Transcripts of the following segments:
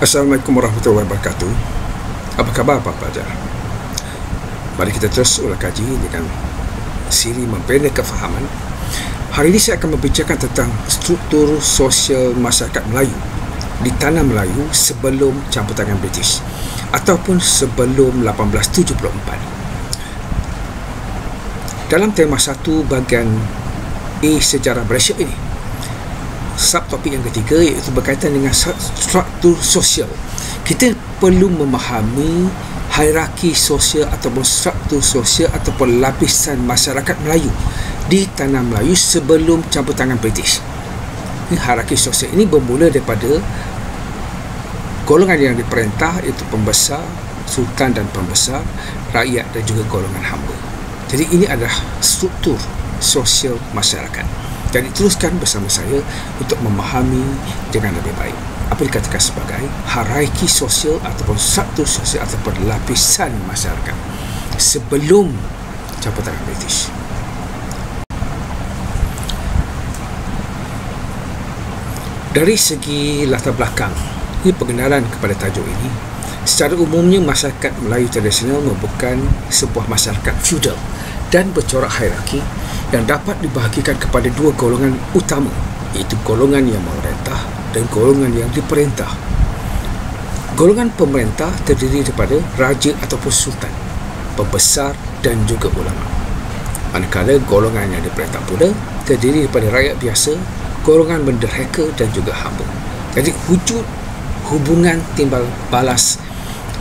Assalamualaikum warahmatullahi wabarakatuh. Apa khabar Pak Pelajar? Mari kita terus ulang kaji dengan siri membina kefahaman. Hari ini saya akan membicarakan tentang struktur sosial masyarakat Melayu di tanah Melayu sebelum campur tangan British ataupun sebelum 1874. Dalam tema 1 bahagian A sejarah Malaysia ini, subtopik yang ketiga iaitu berkaitan dengan struktur sosial. Kita perlu memahami hierarki sosial ataupun struktur sosial ataupun lapisan masyarakat Melayu di tanah Melayu sebelum campur tangan British. Hierarki sosial ini bermula daripada golongan yang diperintah, iaitu pembesar, sultan dan pembesar, rakyat dan juga golongan hamba. Jadi ini adalah struktur sosial masyarakat. Jadi teruskan bersama saya untuk memahami dengan lebih baik apa dikatakan sebagai hierarki sosial ataupun struktur sosial ataupun lapisan masyarakat sebelum campur tangan British. Dari segi latar belakang, ini pengenalan kepada tajuk ini. Secara umumnya masyarakat Melayu tradisional merupakan sebuah masyarakat feudal dan bercorak hierarki yang dapat dibahagikan kepada dua golongan utama, iaitu golongan yang memerintah dan golongan yang diperintah. Golongan pemerintah terdiri daripada raja ataupun sultan, pembesar dan juga ulama. Manakala golongan yang diperintah pula terdiri daripada rakyat biasa, golongan menderhaka dan juga hamba. Jadi wujud hubungan timbal balas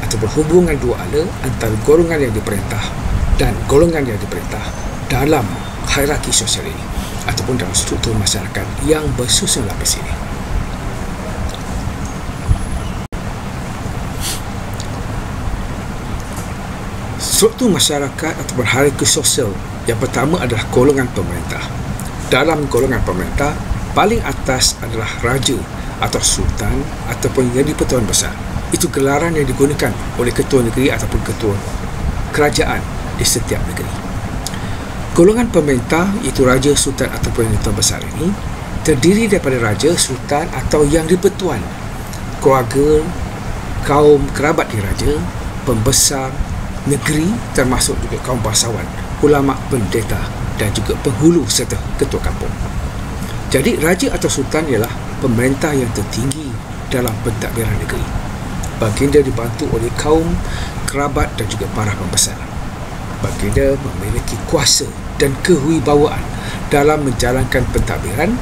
ataupun hubungan dua ala antara golongan yang diperintah dan golongan yang diperintah dalam hierarki sosial ini ataupun dalam struktur masyarakat yang bersusun lapis ini. Struktur masyarakat ataupun hierarki sosial yang pertama adalah golongan pemerintah. Dalam golongan pemerintah, paling atas adalah raja atau sultan ataupun yang di-Pertuan Besar. Itu gelaran yang digunakan oleh ketua negeri ataupun ketua kerajaan di setiap negeri. Golongan pemerintah, iaitu raja, sultan ataupun yang di-Pertuan Besar ini terdiri daripada raja, sultan atau yang di-Pertuan, keluarga, kaum kerabat diraja, pembesar negeri termasuk juga kaum bangsawan, ulama, pendeta dan juga penghulu serta ketua kampung. Jadi raja atau sultan ialah pemerintah yang tertinggi dalam pentadbiran negeri. Baginda dibantu oleh kaum kerabat dan juga para pembesar. Baginda memiliki kuasa dan kewibawaan dalam menjalankan pentadbiran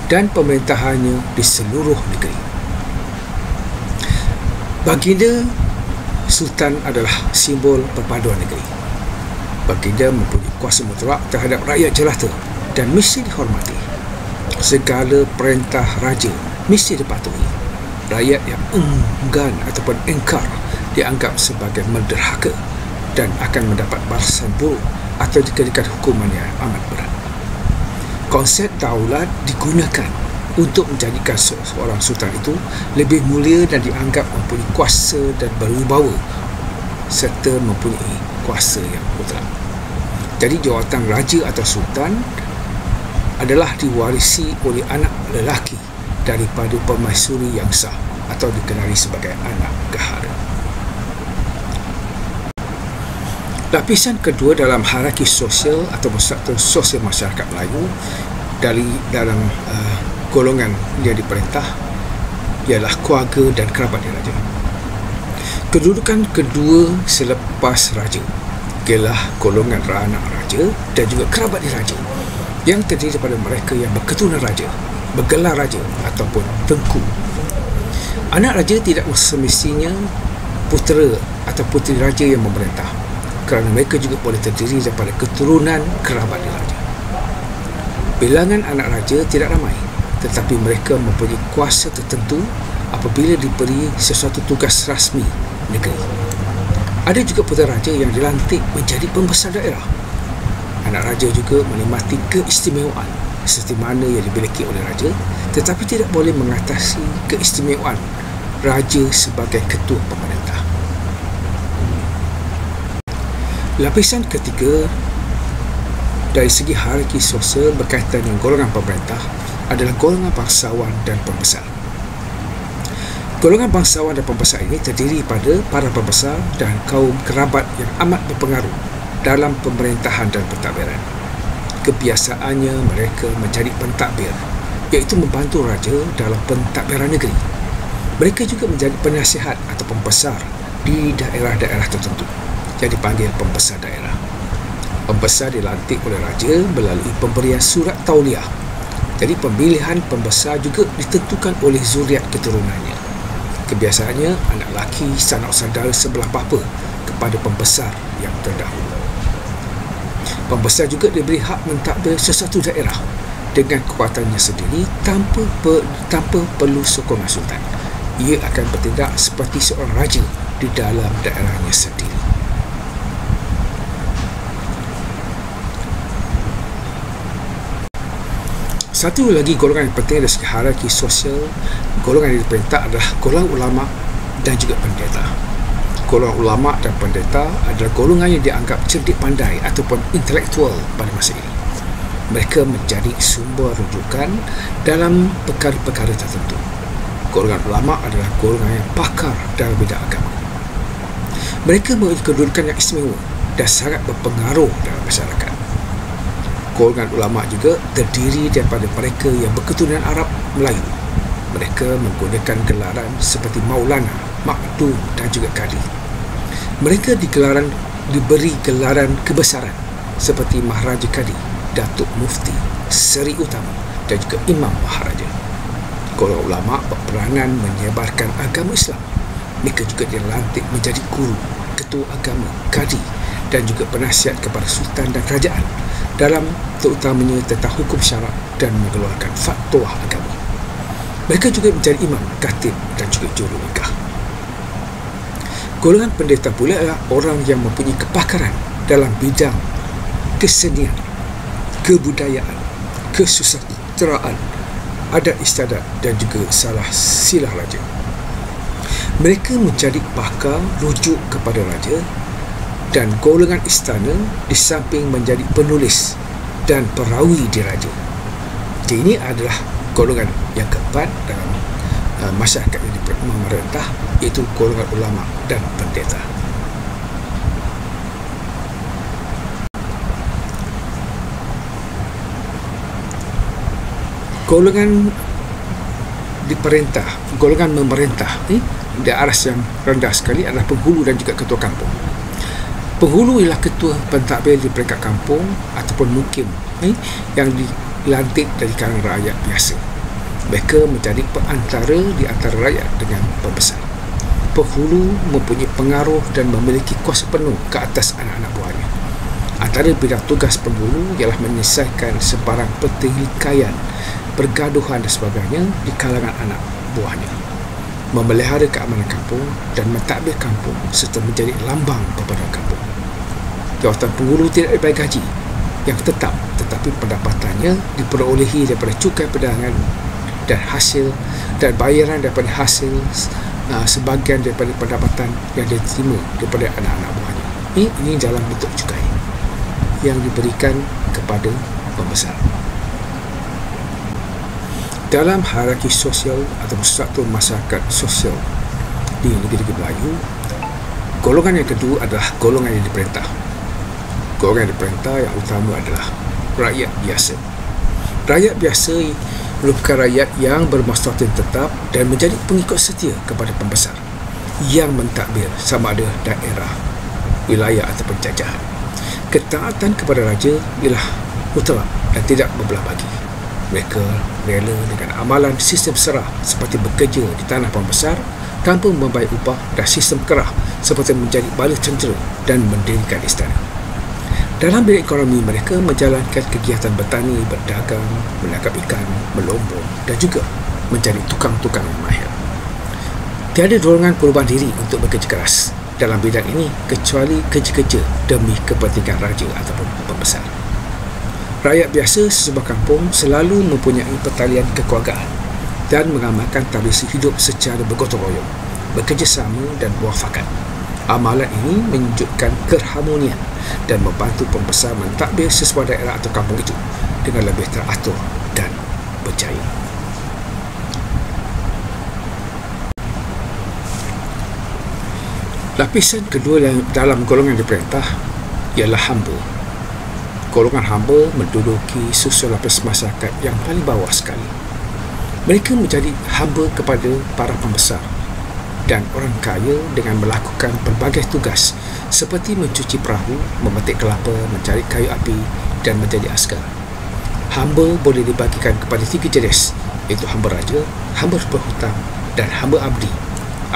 dan pemerintahannya di seluruh negeri. Baginda sultan adalah simbol perpaduan negeri. Baginda mempunyai kuasa mutlak terhadap rakyat jelata dan mesti dihormati. Segala perintah raja mesti dipatuhi. Rakyat yang enggan ataupun engkar dianggap sebagai menderhaka dan akan mendapat balasan buruk atau dikenakan hukuman yang amat berat. Konsep daulat digunakan untuk menjadikan seorang sultan itu lebih mulia dan dianggap mempunyai kuasa dan berwibawa serta mempunyai kuasa yang mutlak. Jadi jawatan raja atau sultan adalah diwarisi oleh anak lelaki daripada permaisuri yang sah atau dikenali sebagai anak gahara. Lapisan kedua dalam hierarki sosial atau struktur sosial masyarakat Melayu dalam golongan yang diperintah ialah keluarga dan kerabat diraja. Kedudukan kedua selepas raja ialah golongan anak raja dan juga kerabat diraja yang terdiri daripada mereka yang berketurunan raja, bergelar raja ataupun tengku. Anak raja tidak semestinya putera atau puteri raja yang memerintah, kerana mereka juga boleh terdiri daripada keturunan kerabat raja. Bilangan anak raja tidak ramai, tetapi mereka mempunyai kuasa tertentu apabila diberi sesuatu tugas rasmi negeri. Ada juga putera raja yang dilantik menjadi pembesar daerah. Anak raja juga menikmati keistimewaan seperti mana yang dimiliki oleh raja, tetapi tidak boleh mengatasi keistimewaan raja sebagai ketua pemerintah. Lapisan ketiga dari segi hierarki sosial berkaitan dengan golongan pemerintah adalah golongan bangsawan dan pembesar. Golongan bangsawan dan pembesar ini terdiri pada para pembesar dan kaum kerabat yang amat berpengaruh dalam pemerintahan dan pentadbiran. Kebiasaannya mereka menjadi pentadbir, iaitu membantu raja dalam pentadbiran negeri. Mereka juga menjadi penasihat atau pembesar di daerah-daerah tertentu yang dipanggil pembesar daerah. Pembesar dilantik oleh raja melalui pemberian surat tauliah. Jadi pemilihan pembesar juga ditentukan oleh zuriat keturunannya. Kebiasaannya anak lelaki sanak saudara sebelah bapa kepada pembesar yang terdahulu. Pembesar juga diberi hak mentadbir sesuatu daerah dengan kekuatannya sendiri tanpa perlu sokongan sultan. Ia akan bertindak seperti seorang raja di dalam daerahnya sendiri. Satu lagi golongan yang penting dari segi hierarki sosial, golongan yang diperintah adalah golongan ulama dan juga pendeta. Golongan ulama dan pendeta adalah golongan yang dianggap cerdik pandai ataupun intelektual pada masa ini. Mereka menjadi sumber rujukan dalam perkara-perkara tertentu. Golongan ulama adalah golongan yang pakar dalam bidang agama. Mereka memiliki kedudukan yang istimewa dan sangat berpengaruh dalam masyarakat. Golongan ulama juga terdiri daripada mereka yang berketurunan Arab Melayu. Mereka menggunakan gelaran seperti Maulana, Makdum dan juga Qadi. Mereka diberi gelaran kebesaran seperti Maharaja Qadi, Datuk Mufti, Seri Utama dan juga Imam Maharaja. Golongan ulama berperanan menyebarkan agama Islam. Mereka juga dilantik menjadi guru, ketua agama, qadi dan juga penasihat kepada sultan dan kerajaan dalam terutamanya tentang hukum syarak dan mengeluarkan fatwa agama. Mereka juga menjadi imam, khatib dan juga juru nikah. Golongan pendeta pula adalah orang yang mempunyai kepakaran dalam bidang kesenian, kebudayaan, kesusasteraan, adat istiadat dan juga silah raja. Mereka menjadi pakar rujuk kepada raja, dan golongan istana di samping menjadi penulis dan perawi diraja. Jadi ini adalah golongan yang keempat dalam masyarakat yang memerintah, iaitu golongan ulama dan pendeta. Golongan diperintah, golongan memerintah di aras yang rendah sekali adalah penghulu dan juga ketua kampung. Penghulu ialah ketua pentadbir di peringkat kampung ataupun mukim yang dilantik dari kalangan rakyat biasa. Mereka menjadi perantara di antara rakyat dengan pembesar. Penghulu mempunyai pengaruh dan memiliki kuasa penuh ke atas anak-anak buahnya. Antara bidang tugas penghulu ialah menyelesaikan sebarang pertikaian, pergaduhan dan sebagainya di kalangan anak buahnya, memelihara keamanan kampung dan mentadbir kampung serta menjadi lambang perpaduan kampung. Jawatan penghulu tidak dibayar gaji yang tetap, tetapi pendapatannya diperolehi daripada cukai perdagangan dan hasil dan bayaran daripada hasil sebahagian daripada pendapatan yang diterima daripada anak-anak buahnya. Ini dalam bentuk cukai yang diberikan kepada pembesar. Dalam hierarki sosial atau struktur masyarakat sosial di negeri-negeri Melayu, golongan yang kedua adalah golongan yang diperintah. Golongan yang diperintah yang utama adalah rakyat biasa. Rakyat biasa merupakan rakyat yang bermaslahat tetap dan menjadi pengikut setia kepada pembesar yang mentadbir sama ada daerah, wilayah atau penjajahan. Ketaatan kepada raja ialah mutlak dan tidak berbelah bagi. Mereka rela dengan amalan sistem serah seperti bekerja di tanah pembesar tanpa membayar upah, dan sistem kerah seperti menjadi bala tentera dan mendirikan istana. Dalam bidang ekonomi, mereka menjalankan kegiatan bertani, berdagang, menangkap ikan, melombong dan juga menjadi tukang-tukang yang mahir. Tiada dorongan perubahan diri untuk bekerja keras dalam bidang ini kecuali kerja-kerja demi kepentingan raja ataupun pembesar. Rakyat biasa sesebuah kampung selalu mempunyai pertalian kekeluargaan dan mengamalkan tradisi hidup secara bergotong royong, bekerjasama dan muafakat. Amalan ini menunjukkan keharmonian dan membantu pembesar mentadbir sesebuah daerah atau kampung itu dengan lebih teratur dan berjaya. Lapisan kedua dalam golongan diperintah ialah hamba. Golongan hamba menduduki susul lapis masyarakat yang paling bawah sekali. Mereka menjadi hamba kepada para pembesar dan orang kaya dengan melakukan pelbagai tugas seperti mencuci perahu, memetik kelapa, mencari kayu api dan menjadi askar. Hamba boleh dibagikan kepada 3 jenis, iaitu hamba raja, hamba berhutang dan hamba abdi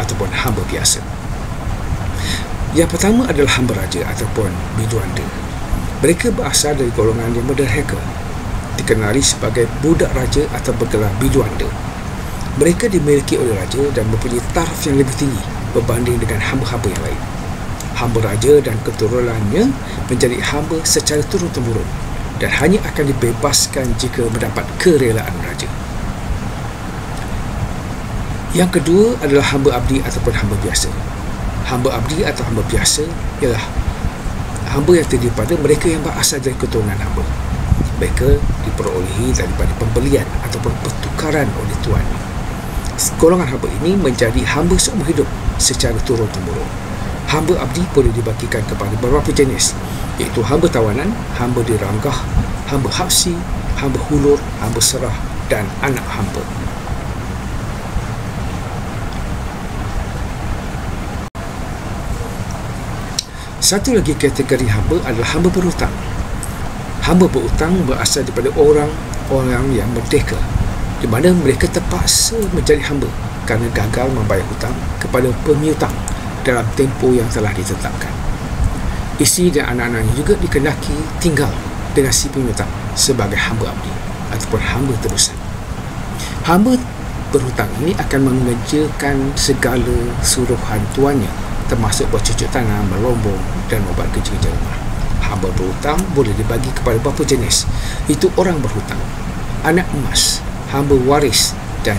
ataupun hamba biasa. Yang pertama adalah hamba raja ataupun biduanda. Mereka berasal dari golongan yang menderhaka, dikenali sebagai budak raja atau bergelar biduanda. Mereka dimiliki oleh raja dan mempunyai taraf yang lebih tinggi berbanding dengan hamba-hamba yang lain. Hamba raja dan keturunannya menjadi hamba secara turun-temurun dan hanya akan dibebaskan jika mendapat kerelaan raja. Yang kedua adalah hamba abdi ataupun hamba biasa. Hamba abdi atau hamba biasa ialah hamba yang terdiri pada mereka yang berasal dari keturunan hamba. Mereka diperolehi daripada pembelian ataupun pertukaran oleh tuannya. Golongan hamba ini menjadi hamba seumur hidup secara turun-temurun. Hamba abdi boleh dibagikan kepada beberapa jenis, iaitu hamba tawanan, hamba diranggah, hamba habsi, hamba hulur, hamba serah dan anak hamba. Satu lagi kategori hamba adalah hamba berhutang. Hamba berhutang berasal daripada orang yang merdeka, di mana mereka terpaksa menjadi hamba kerana gagal membayar hutang kepada pemiutang dalam tempoh yang telah ditetapkan. Isteri dan anak-anaknya juga dikehendaki tinggal dengan si pemiutang sebagai hamba abdi ataupun hamba tebusan. Hamba berhutang ini akan mengerjakan segala suruhan tuannya, termasuk bercucuk tanam, melombong dan membuat kerja-kerja rumah. Hamba berhutang boleh dibagi kepada beberapa jenis, iaitu orang berhutang, anak emas, hamba waris dan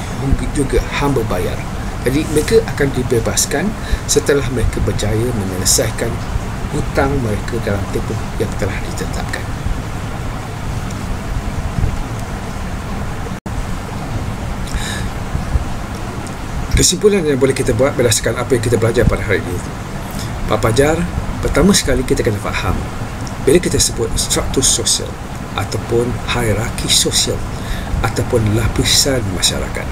juga hamba bayar. Jadi mereka akan dibebaskan setelah mereka berjaya menyelesaikan hutang mereka dalam tempoh yang telah ditetapkan. Kesimpulan yang boleh kita buat berdasarkan apa yang kita belajar pada hari ini, Pak Fajar, pertama sekali kita kena faham bila kita sebut struktur sosial ataupun hierarki sosial ataupun lapisan masyarakat,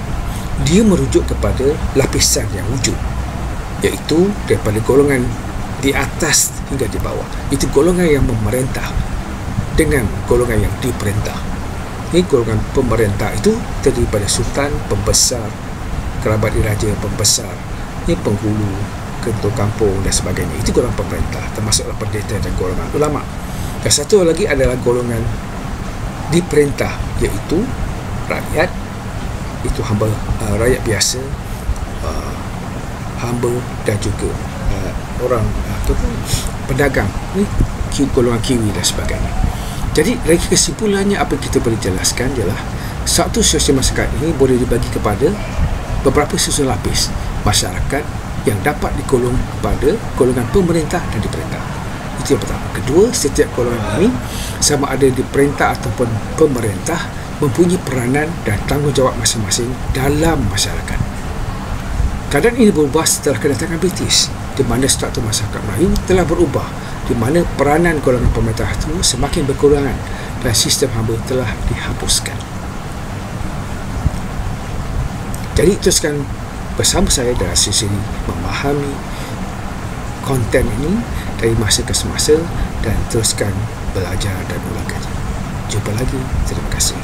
dia merujuk kepada lapisan yang wujud, iaitu daripada golongan di atas hingga di bawah. Itu golongan yang memerintah dengan golongan yang diperintah. Ini golongan pemerintah itu terdiri pada sultan, pembesar, kerabat diraja, pembesar, ini penghulu, ketua kampung dan sebagainya. Itu golongan pemerintah, termasuklah pendeta dan golongan ulama. Dan satu lagi adalah golongan diperintah, iaitu rakyat, itu hamba, rakyat biasa, hamba dan juga orang pedagang, ni golongan kiwi dan sebagainya. Jadi dari kesimpulannya, apa yang kita boleh jelaskan ialah struktur sosial masyarakat ini boleh dibagi kepada beberapa susun lapis masyarakat yang dapat digolong pada golongan pemerintah dan diperintah. Itu yang pertama. Kedua, setiap golongan ini sama ada diperintah ataupun pemerintah mempunyai peranan dan tanggungjawab masing-masing dalam masyarakat. Keadaan ini berubah setelah kedatangan British, di mana struktur masyarakat Melayu telah berubah, di mana peranan golongan pemerintah itu semakin berkurangan dan sistem hamba telah dihapuskan. Jadi teruskan bersama saya dalam siri memahami konten ini dari masa ke semasa dan teruskan belajar dan ulang kaji. Jumpa lagi. Terima kasih.